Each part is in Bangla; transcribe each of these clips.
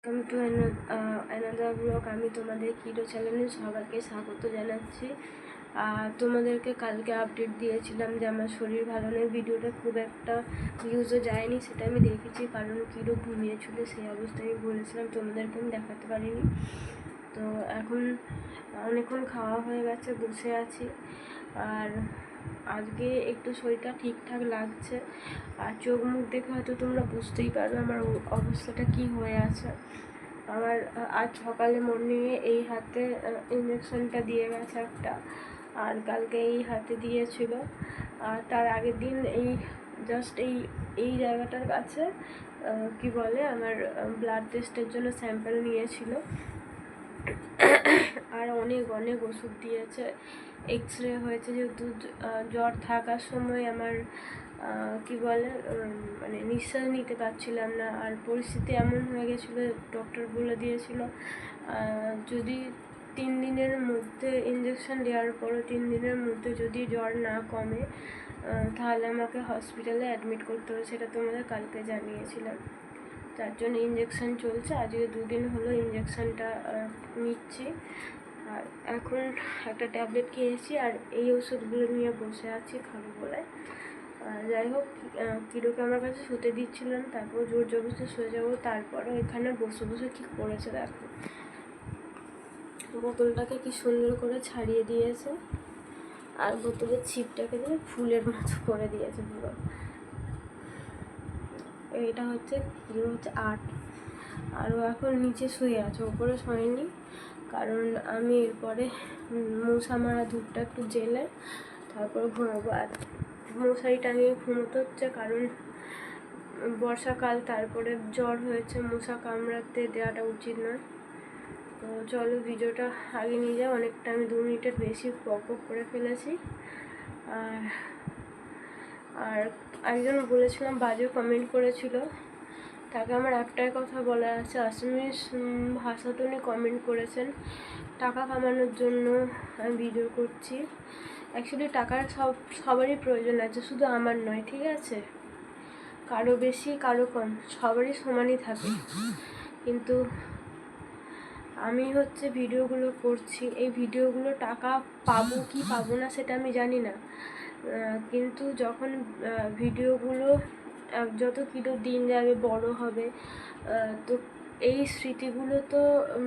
Welcome to another blog. আমি তোমাদের কিডো চ্যানেলে সবাইকে স্বাগত জানাচ্ছি। তোমাদেরকে কালকে আপডেট দিয়েছিলাম যে আমার শরীর ভালো নেই। ভিডিওটা খুব একটা ভিউজও যায়নি, সেটা আমি দেখেছি, কারণ কিডো ঘুমিয়েছিল, সেই অবস্থায় আমি বলেছিলাম, তোমাদেরকে আমি দেখাতে পারিনি। তো এখন অনেকক্ষণ খাওয়া হয়ে গেছে, বসে আছি। আর আজকে একটু শরীরটা ঠিকঠাক লাগছে, আর চোখ মুখ দেখে হয়তো তোমরা বুঝতেই পারবে আমার অবস্থাটা কি হয়ে আছে। আমার আজ সকালে মর্নিংয়ে এই হাতে ইঞ্জেকশনটা দিয়ে গেছে একটা, আর কালকে এই হাতে দিয়েছিল, আর তার আগের দিন এই জাস্ট এই জায়গাটার কাছে কি বলে আমার ব্লাড টেস্টের জন্য স্যাম্পল নিয়েছিল, আর অনেক অনেক ওষুধ দিয়েছে। এক্স রে হয়েছে, যেহেতু জ্বর থাকার সময় আমার কি বলে মানে নিঃশ্বাস নিতে পারছিলাম না, আর পরিস্থিতি এমন হয়ে গেছিলো, ডক্টর বলে দিয়েছিল যদি 3 দিনের মধ্যে ইঞ্জেকশন দেওয়ার পরও 3 দিনের মধ্যে যদি জ্বর না কমে তাহলে আমাকে হসপিটালে অ্যাডমিট করতে হবে। সেটা তোমাদের কালকে জানিয়েছিলাম, তার জন্য ইঞ্জেকশন চলছে। আজকে 2 দিন হলো ইঞ্জেকশনটা নিচ্ছি, আর এখন একটা ট্যাবলেট খেয়েছি, আর এই ওষুধগুলো নিয়ে বসে আছি খাবো বলে। যাই হোক, কিডোকে আমার কাছে শুতে দিচ্ছিলাম, তারপর জোর জবরদস্তি শুয়ে যাবো, তারপরে এখানে বসে বসে কী করেছে দেখো, বোতলটাকে কি সুন্দর করে ছাড়িয়ে দিয়েছে, আর বোতলের ছিপটাকে দিয়ে ফুলের মতো করে দিয়েছে পুরো। এটা হচ্ছে কিডো হচ্ছে 8, আর ও এখন নিচে শুয়ে আছে, ওপরে শোয়নি, কারণ আমি এরপরে মশা মারা ধূপটা একটু জেলে তারপর ঘুমাবো। আর মশারি টাঙিয়ে ঘুমোতে হচ্ছে, কারণ বর্ষাকাল, তারপরে জ্বর হয়েছে, মশা কামড়াতে দেওয়াটা উচিত নয়। তো চলো ভিডিওটা আগে নিয়ে যাও, অনেকটা আমি 2 মিনিটের বেশি বক করে ফেলেছি। আর একজন বলেছিলাম, বাজে কমেন্ট করেছিল, তাকে আমার একটাই কথা বলা আছে, আসামিস ভাষাতে উনি কমেন্ট করেছেন টাকা কামানোর জন্য আমি ভিডিও করছি। অ্যাকচুয়ালি টাকার সবারই প্রয়োজন আছে, শুধু আমার নয়, ঠিক আছে? কারো বেশি কারো কম, সবারই সমানই থাকে, কিন্তু আমি হচ্ছে ভিডিওগুলো করছি, এই ভিডিওগুলো টাকা পাবো কি পাবো না সেটা আমি জানি না, কিন্তু যখন ভিডিওগুলো যত কিডো দিন যাবে বড় হবে, তো এই স্মৃতিগুলো তো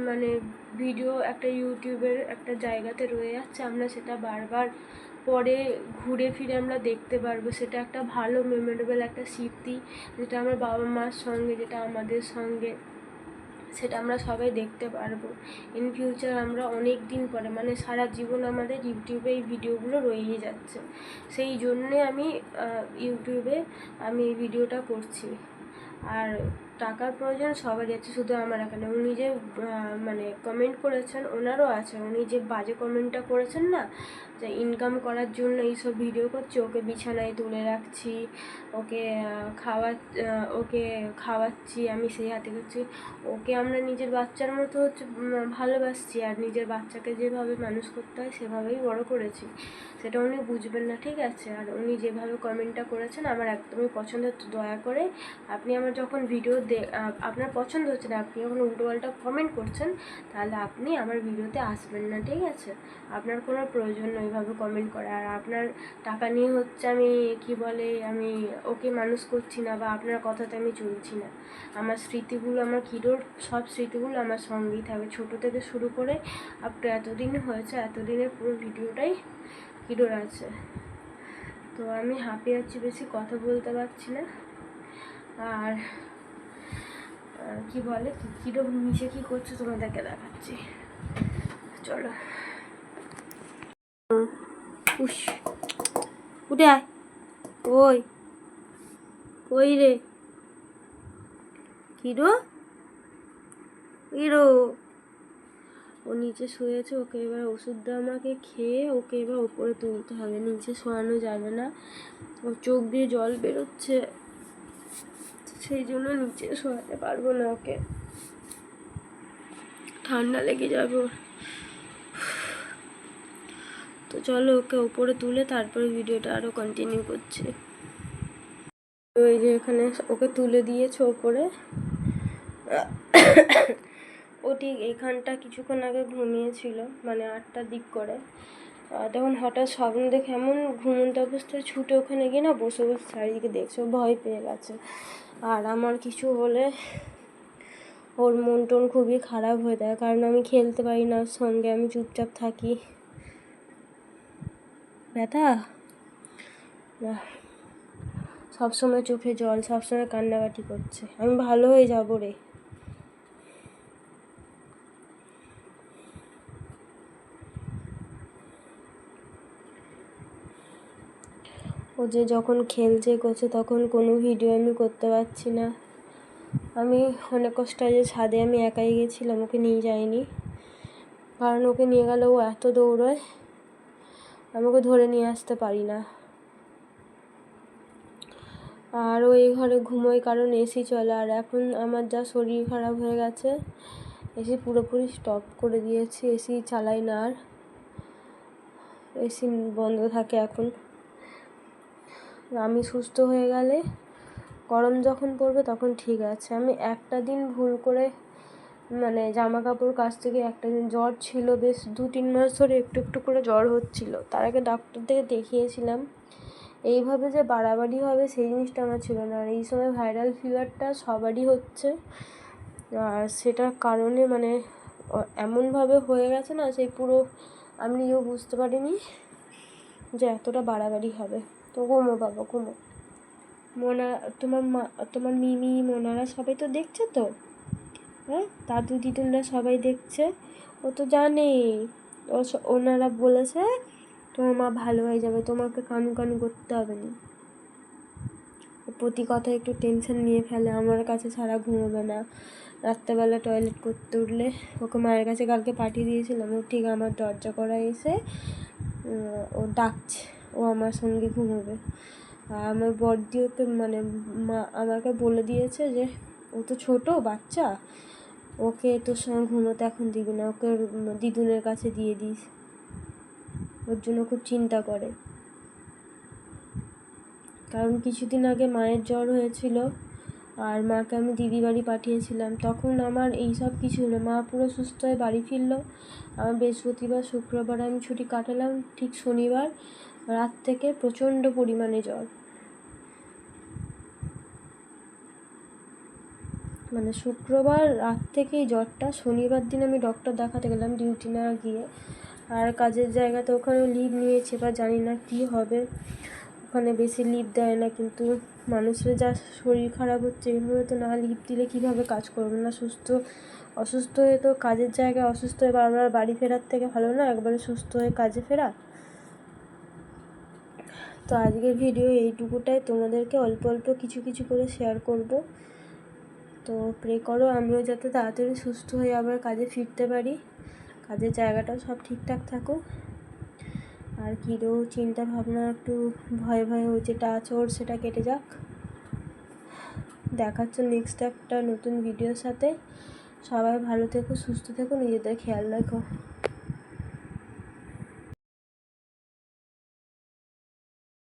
মানে ভিডিও একটা ইউটিউবের একটা জায়গাতে রয়ে যাচ্ছে, আমরা সেটা বারবার পরে ঘুরে ফিরে আমরা দেখতে পারবো। সেটা একটা ভালো মেমোরেবল একটা স্মৃতি, যেটা আমার বাবা মার সঙ্গে, যেটা আমাদের সঙ্গে, সেটা আমরা সবাই দেখতে পারবো ইন ফিউচার। আমরা অনেক দিন পরে, মানে সারা জীবন আমাদের ইউটিউবে এই ভিডিওগুলো রয়েই যাচ্ছে, সেই জন্যে আমি ইউটিউবে আমি এই ভিডিওটা করছি। আর টাকার প্রয়োজন সবারই আছে, শুধু আমার এখানে। উনি যে মানে কমেন্ট করেছেন, ওনারও আছে। উনি যে বাজে কমেন্টটা করেছেন না, যে ইনকাম করার জন্য এইসব ভিডিও করছি, ওকে বিছানায় তুলে রাখছি, ওকে ওকে খাওয়াচ্ছি, আমি সেই হাতে করছি, ওকে আমরা নিজের বাচ্চার মতো হচ্ছে ভালোবাসছি, আর নিজের বাচ্চাকে যেভাবে মানুষ করতে হয় সেভাবেই বড় করেছি, সেটা উনি বুঝবেন না, ঠিক আছে? আর উনি যেভাবে কমেন্টটা করেছেন আমার একদমই পছন্দ। দয়া করে আপনি আমার যখন ভিডিও আপনার পছন্দ হচ্ছে না, আপনি যখন উল্টোপাল্টা কমেন্ট করছেন, তাহলে আপনি আমার ভিডিওতে আসবেন না, ঠিক আছে? আপনার কোনো প্রয়োজন নয় এইভাবে কমেন্ট করা। আর আপনার টাকা নিয়ে হচ্ছে আমি কি বলে আমি ওকে মানুষ করছি না, বা আপনার কথাতে আমি চলছি না। আমার স্মৃতিগুলো, আমার কিডোর সব স্মৃতিগুলো আমার সঙ্গেই থাকবে, ছোটো থেকে শুরু করে আপ টু এতদিন হয়েছে, এতদিনের পুরো ভিডিওটাই কিডোর আছে। তো আমি হাঁপিয়ে যাচ্ছি, বেশি কথা বলতে পারছি না। আর কি বলে কিডো নিচে কী করছে তোমাদেরকে দেখাচ্ছি, চলো। উঠে আয়, ওই কই রে কিডো, কিডো ও নিচে শুয়েছে, ওকে এবার ওষুধটা আমাকে খেয়ে ওকে এবার ওপরে তুলতে হবে, নিচে শোয়ানো যাবে না, ওর চোখ দিয়ে জল বেরোচ্ছে, সেই জন্য নিচে শোয়াতে পারবো না, ওকে ঠান্ডা লেগে যাবে। তো চলো ওকে ওপরে তুলে তারপরে ভিডিওটা আরও কন্টিনিউ করছি। ওই যে এখানে ওকে তুলে দিয়েছে ওপরে, ও ঠিক এইখানটা কিছুক্ষণ আগে ঘুমিয়েছিল, মানে 8টার দিক করে। তখন হঠাৎ স্বপ্ন দেখে এমন ঘুমন্ত অবস্থায় ছুটে ওখানে গিয়ে না বসে বসে চারিদিকে দেখছে, ও ভয় পেয়ে গেছে। আর আমার কিছু হলে ওর মন টন খুবই খারাপ হয়ে যায়, কারণ আমি খেলতে পারি না ওর সঙ্গে, আমি চুপচাপ থাকি। ব্যথা না, সবসময় চোখে জল, সবসময় কান্নাকাটি করছে। আমি ভালো হয়ে যাবো রে। ও যে যখন খেলছে করছে তখন কোনো ভিডিও আমি করতে পারছি না। আমি অনেক কষ্ট যে ছাদে আমি একাই গেছিলাম, ওকে নিয়ে যাইনি, কারণ ওকে নিয়ে গেলে ও এত দৌড়ায়, আমাকে ধরে নিয়ে আসতে পারি না। আর ও এই ঘরে ঘুমোয় কারণ এসি চলে, আর এখন আমার যা শরীর খারাপ হয়ে গেছে, এসি পুরোপুরি স্টপ করে দিয়েছি, এসি চালাই না আর, এসি বন্ধ থাকে এখন। আমি সুস্থ হয়ে গেলে, গরম যখন পড়বে তখন ঠিক আছে। আমি একটা দিন ভুল করে মানে জামা কাপড় কাছ থেকে একটা দিন জ্বর ছিল, বেশ 2-3 মাস ধরে একটু একটু করে জ্বর হচ্ছিল। তার আগে ডাক্তার থেকে দেখিয়েছিলাম। এইভাবে যে বাড়াবাড়ি হবে সেই জিনিসটা আমার ছিল না। আর এই সময় ভাইরাল ফিভারটা সবারই হচ্ছে, আর সেটার কারণে মানে এমনভাবে হয়ে গেছে না, সেই পুরো আমি নিজেও বুঝতে পারিনি যে এতটা বাড়াবাড়ি হবে। তো ঘুমো বাবা, ঘুমো। মোনা, তোমার মা, তোমার মিমি, মোনারা সবাই তো দেখছে তো, হ্যাঁ, দাদু দিদুনরা সবাই দেখছে। ও তো জানে, ওনারা বলেছে তোমার মা ভালো হয়ে যাবে, তোমাকে কানু কানু করতে হবে না। প্রতি কথা একটু টেনশন নিয়ে ফেলে, আমার কাছে ছাড়া ঘুমোবে না। রাত্রেবেলা টয়লেট করতে উঠলে ওকে মায়ের কাছে কালকে পাঠিয়ে দিয়েছিলাম, ও ঠিক আমার দরজা করা এসে ও ডাকছে, ও আমার সঙ্গে ঘুমোবে। আর আমার বড়দি ওকে মানে মা আমাকে বলে দিয়েছে যে ও তো ছোটো বাচ্চা, ওকে তোর সঙ্গে ঘুমোতে এখন দিবি না, ওকে দিদুনের কাছে দিয়ে দিস। ওর জন্য খুব চিন্তা করে, কারণ কিছুদিন আগে মায়ের জ্বর হয়েছিল, আর মাকে আমি দিদি বাড়ি পাঠিয়েছিলাম। তখন আমার এই সব কিছু না, মা পুরো সুস্থ হয়ে বাড়ি ফিরলো। আমার বৃহস্পতিবার শুক্রবার আমি ছুটি কাটালাম, ঠিক শনিবার রাত থেকে প্রচণ্ড পরিমাণে জ্বর, মানে শুক্রবার রাত থেকেই জ্বরটা। শনিবার দিন আমি ডক্টর দেখাতে গেলাম ডিউটি না গিয়ে, আর কাজের জায়গাতে ওখানে লিভ নিয়েছে, বা জানি না কী হবে, ওখানে বেশি লিভ দেয় না। কিন্তু মানুষের যা শরীর খারাপ হচ্ছে, এইভাবে তো না লিভ দিলে কীভাবে কাজ করবে না, অসুস্থ হয়ে তো কাজের জায়গায় অসুস্থ হয়ে বারবার বাড়ি ফেরার থেকে ভালো না একবারে সুস্থ হয়ে কাজে ফেরা। তো আজকের ভিডিও এইটুকুটাই, তোমাদেরকে অল্প অল্প কিছু কিছু করে শেয়ার করব। তো প্রে করো আমিও যাতে তাড়াতাড়ি সুস্থ হয়ে আবার কাজে ফিরতে পারি, কাজের জায়গাটাও সব ঠিকঠাক থাকুক। আর কিরও চিন্তা ভাবনা, একটু ভয় ভয় যেটা আছে ওর, সেটা কেটে যাক। দেখাচ্ছ নেক্সট একটা নতুন ভিডিওর সাথে। সবাই ভালো থেকো, সুস্থ থেকো, নিজেদের খেয়াল রাখো।